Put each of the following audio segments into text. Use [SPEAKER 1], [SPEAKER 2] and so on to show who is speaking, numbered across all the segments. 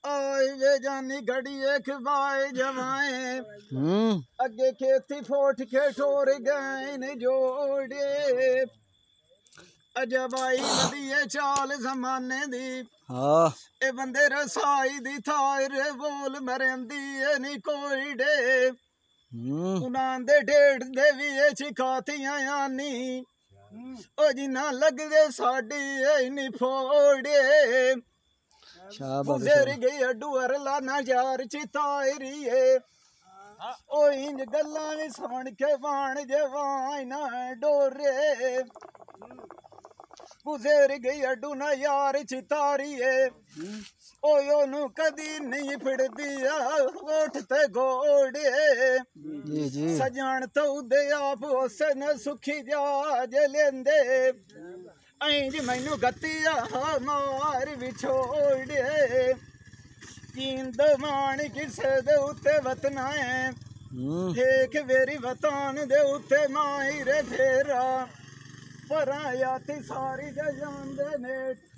[SPEAKER 1] आए वे जानी घड़िए खवाए जवाए अगे खेती फोट के ठोर गए न जोड़े अजब आई वधिए चाल जमाने दी ए बंदे रसाई दी थार बोल मरेंदी नी कोई डे उन्हां दे डेढ़ दे भी चिकातियां आनी ओ जिन्ना लगदे साडी नी फोड़े गुजर गई अड्डू अरला नजार चितारी ओ इंज गल्लां भी सुन के वाण जवान ना डोरे गुजर गई अड्डू ना यार चितारी ओ ओनू कदी नहीं फिर दिया ओठ ते घोड़े सजान तो दे आप हुसन सुखी जाज लेंदे इंज मैनू गतिया मार विछोड़े जींद मान किसे दे उत्ते वतना है देख वेरी वतान दे उत्ते माहिर फेरा पर याती सारी जान दे नेट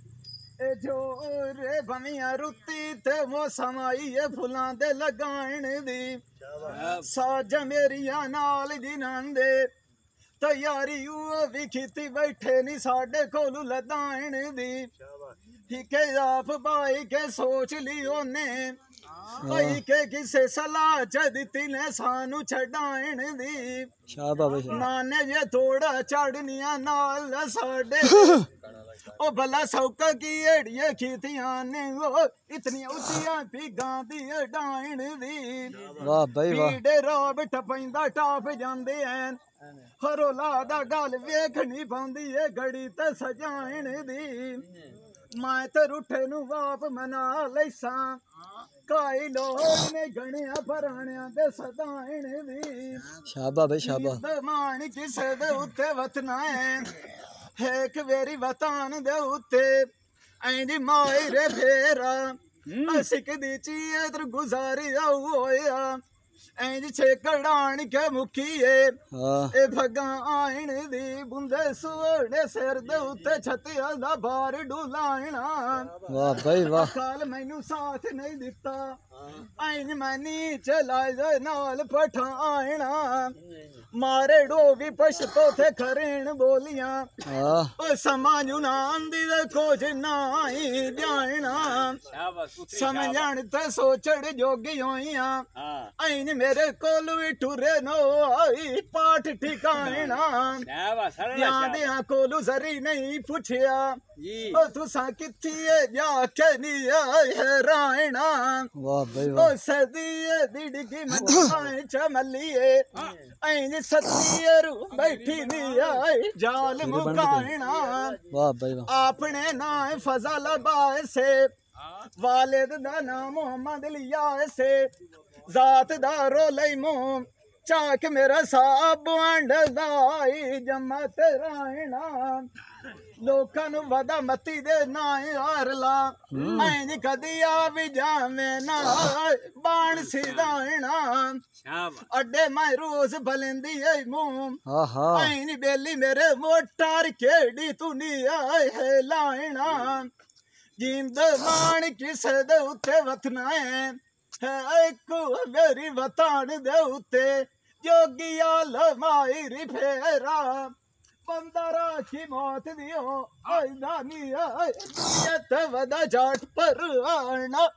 [SPEAKER 1] ए जोरे बनिया रुती ते मौसम आई है फुलां दे लगाण दी साज मेरिया नाल जिनां दे तैयारी भी खीती बैठे नी साडे कोलू लदाण दी ठीक आप भाई के सोच ली ओने भाई के किसे सलाह च दिती ने सानू छडाण दी नाने ये थोड़ा चढ़निया नाल साडे ओ भला सौका की एड़िए खीतियां ने ओ इतनी उचियां पीगां दी डाण दी वाह भाई वाह पीड़े राब टपैंदा टाप जांदे हैं हरोला दा गल वेखनी पौंदी है घड़ी ते सजाण दी मैं ते रुठे नू वाप मना लैसा काई लोग ने गणिया पराणिया दे सदाण दी शाबा भाई शाबा मान किसे दे उत्ते वतना है एक वेरी वतान दे उत्ते ऐंदी मायरे फेरा सिक दी चीर गुजारी होया इंज छेकड़ान के मुखिए ए भगा आइन दी बुंदे सोने सिर दे उत्ते छतिया दा बार डुलाना वाह भाई वाह काल मैनू साथ नहीं दिता इंज मैनी चलाए नाल पठाना मारे डो भी पछतो थे खरेन बोलियां ओ समाजू ना आंदी दे खोज ना ही जाना समझण ते सोचड़ जोगी होइयां इंज मेरे कोल भी टुरे नो आई पाठ ठिकाना यादियां कोलू जरी नहीं पूछया ओ तुसा किथी जाके नी हैराना ओ सदी दिड़की मचाए चमलिए इंज सतियरू बैठी नी आई जाल मुकाना अपने ना फजल बासे वालिद दा नाम मोहम्मद लिया से जात दा रोलई मुंह चाक मेरा साब आंडदाई जमत रायना लोकां नू वदा मती दे ना हारला ऐन कदी आ भी जावे ना बाण सिधाना अड्डे मैं रोज बलेंदी है मुंह ऐन बेली मेरे मोटार केड़ी तू नी आए है लाइना जिंद मान किसे दे उत्ते वतना है एक मेरी वतान दे उत्ते जोगिया लमाई फेरा बंदरा की मौत दियो आईदा नी आए वदा जाट पर आना